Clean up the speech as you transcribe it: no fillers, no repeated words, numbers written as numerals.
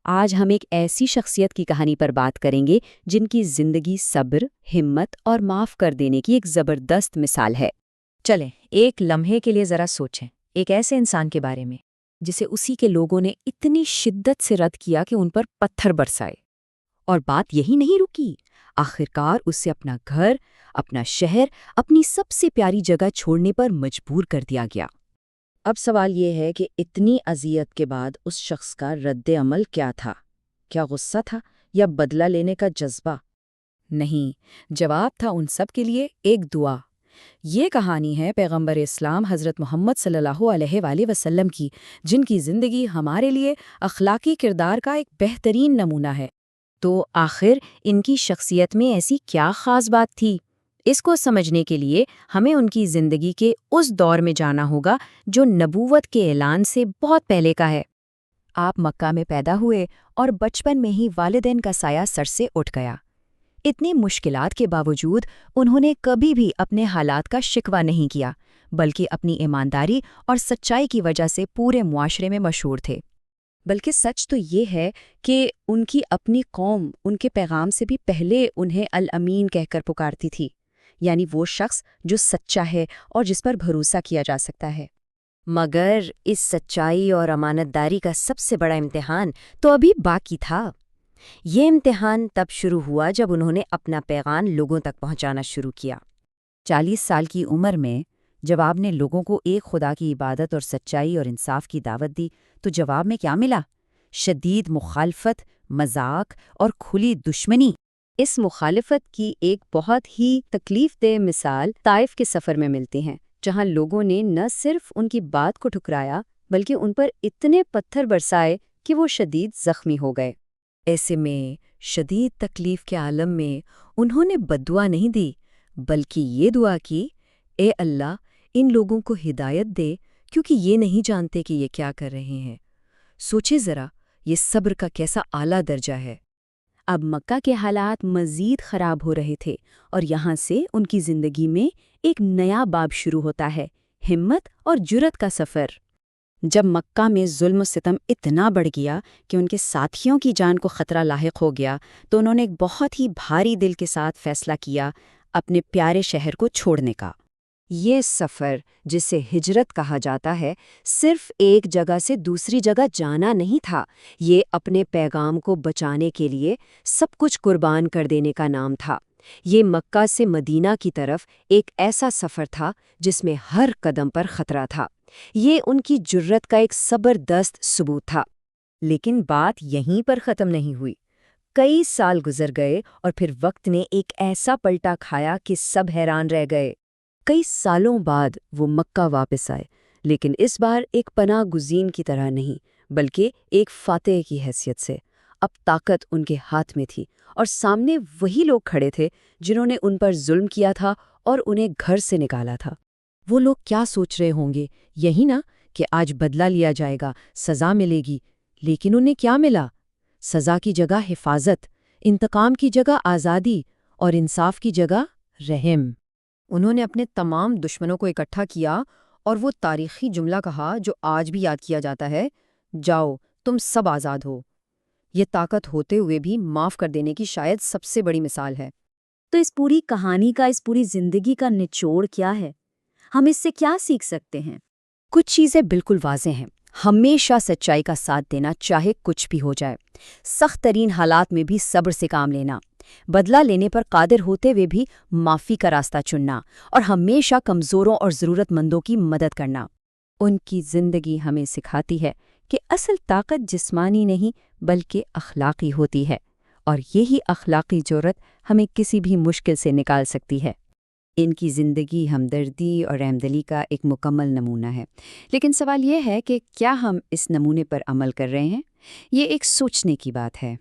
آج ہم ایک ایسی شخصیت کی کہانی پر بات کریں گے جن کی زندگی صبر، ہمت اور معاف کر دینے کی ایک زبردست مثال ہے۔ چلیں ایک لمحے کے لیے ذرا سوچیں، ایک ایسے انسان کے بارے میں جسے اسی کے لوگوں نے اتنی شدت سے رد کیا کہ ان پر پتھر برسائے۔ اور بات یہی نہیں رکی، آخرکار اسے اپنا گھر، اپنا شہر، اپنی سب سے پیاری جگہ چھوڑنے پر مجبور کر دیا گیا۔ اب سوال یہ ہے کہ اتنی اذیت کے بعد اس شخص کا رد عمل کیا تھا؟ کیا غصہ تھا یا بدلہ لینے کا جذبہ؟ نہیں، جواب تھا ان سب کے لیے ایک دعا۔ یہ کہانی ہے پیغمبر اسلام حضرت محمد صلی اللہ علیہ وآلہ وسلم کی، جن کی زندگی ہمارے لیے اخلاقی کردار کا ایک بہترین نمونہ ہے۔ تو آخر ان کی شخصیت میں ایسی کیا خاص بات تھی؟ اس کو سمجھنے کے لیے ہمیں ان کی زندگی کے اس دور میں جانا ہوگا جو نبوت کے اعلان سے بہت پہلے کا ہے۔ آپ مکہ میں پیدا ہوئے اور بچپن میں ہی والدین کا سایہ سر سے اٹھ گیا۔ اتنی مشکلات کے باوجود انہوں نے کبھی بھی اپنے حالات کا شکوہ نہیں کیا، بلکہ اپنی ایمانداری اور سچائی کی وجہ سے پورے معاشرے میں مشہور تھے۔ بلکہ سچ تو یہ ہے کہ ان کی اپنی قوم ان کے پیغام سے بھی پہلے انہیں الامین کہہ کر پکارتی تھی، یعنی وہ شخص جو سچا ہے اور جس پر بھروسہ کیا جا سکتا ہے۔ مگر اس سچائی اور امانت داری کا سب سے بڑا امتحان تو ابھی باقی تھا۔ یہ امتحان تب شروع ہوا جب انہوں نے اپنا پیغام لوگوں تک پہنچانا شروع کیا۔ 40 سال کی عمر میں جب آپ نے لوگوں کو ایک خدا کی عبادت اور سچائی اور انصاف کی دعوت دی تو جواب میں کیا ملا؟ شدید مخالفت، مذاق اور کھلی دشمنی۔ اس مخالفت کی ایک بہت ہی تکلیف دہ مثال طائف کے سفر میں ملتی ہے، جہاں لوگوں نے نہ صرف ان کی بات کو ٹھکرایا بلکہ ان پر اتنے پتھر برسائے کہ وہ شدید زخمی ہو گئے۔ ایسے میں شدید تکلیف کے عالم میں انہوں نے بد دعا نہیں دی، بلکہ یہ دعا کی، اے اللہ ان لوگوں کو ہدایت دے کیونکہ یہ نہیں جانتے کہ یہ کیا کر رہے ہیں۔ سوچے ذرا، یہ صبر کا کیسا اعلیٰ درجہ ہے۔ اب مکہ کے حالات مزید خراب ہو رہے تھے اور یہاں سے ان کی زندگی میں ایک نیا باب شروع ہوتا ہے، ہمت اور جرأت کا سفر۔ جب مکہ میں ظلم و ستم اتنا بڑھ گیا کہ ان کے ساتھیوں کی جان کو خطرہ لاحق ہو گیا تو انہوں نے ایک بہت ہی بھاری دل کے ساتھ فیصلہ کیا اپنے پیارے شہر کو چھوڑنے کا۔ یہ سفر، جسے ہجرت کہا جاتا ہے، صرف ایک جگہ سے دوسری جگہ جانا نہیں تھا، یہ اپنے پیغام کو بچانے کے لیے سب کچھ قربان کر دینے کا نام تھا۔ یہ مکہ سے مدینہ کی طرف ایک ایسا سفر تھا جس میں ہر قدم پر خطرہ تھا۔ یہ ان کی جرأت کا ایک زبردست ثبوت تھا۔ لیکن بات یہیں پر ختم نہیں ہوئی۔ کئی سال گزر گئے اور پھر وقت نے ایک ایسا پلٹا کھایا کہ سب حیران رہ گئے۔ کئی سالوں بعد وہ مکہ واپس آئے، لیکن اس بار ایک پناہ گزین کی طرح نہیں بلکہ ایک فاتح کی حیثیت سے۔ اب طاقت ان کے ہاتھ میں تھی اور سامنے وہی لوگ کھڑے تھے جنہوں نے ان پر ظلم کیا تھا اور انہیں گھر سے نکالا تھا۔ وہ لوگ کیا سوچ رہے ہوں گے؟ یہی نا کہ آج بدلہ لیا جائے گا، سزا ملے گی۔ لیکن انہیں کیا ملا؟ سزا کی جگہ حفاظت، انتقام کی جگہ آزادی اور انصاف کی جگہ رحم۔ انہوں نے اپنے تمام دشمنوں کو اکٹھا کیا اور وہ تاریخی جملہ کہا جو آج بھی یاد کیا جاتا ہے، جاؤ تم سب آزاد ہو۔ یہ طاقت ہوتے ہوئے بھی معاف کر دینے کی شاید سب سے بڑی مثال ہے۔ تو اس پوری کہانی کا، اس پوری زندگی کا نچوڑ کیا ہے؟ ہم اس سے کیا سیکھ سکتے ہیں؟ کچھ چیزیں بالکل واضح ہیں۔ ہمیشہ سچائی کا ساتھ دینا چاہے کچھ بھی ہو جائے، سخت ترین حالات میں بھی صبر سے کام لینا، بدلہ لینے پر قادر ہوتے ہوئے بھی معافی کا راستہ چننا اور ہمیشہ کمزوروں اور ضرورت مندوں کی مدد کرنا۔ ان کی زندگی ہمیں سکھاتی ہے کہ اصل طاقت جسمانی نہیں بلکہ اخلاقی ہوتی ہے، اور یہی اخلاقی جرأت ہمیں کسی بھی مشکل سے نکال سکتی ہے۔ ان کی زندگی ہمدردی اور رحمدلی کا ایک مکمل نمونہ ہے، لیکن سوال یہ ہے کہ کیا ہم اس نمونے پر عمل کر رہے ہیں؟ یہ ایک سوچنے کی بات ہے۔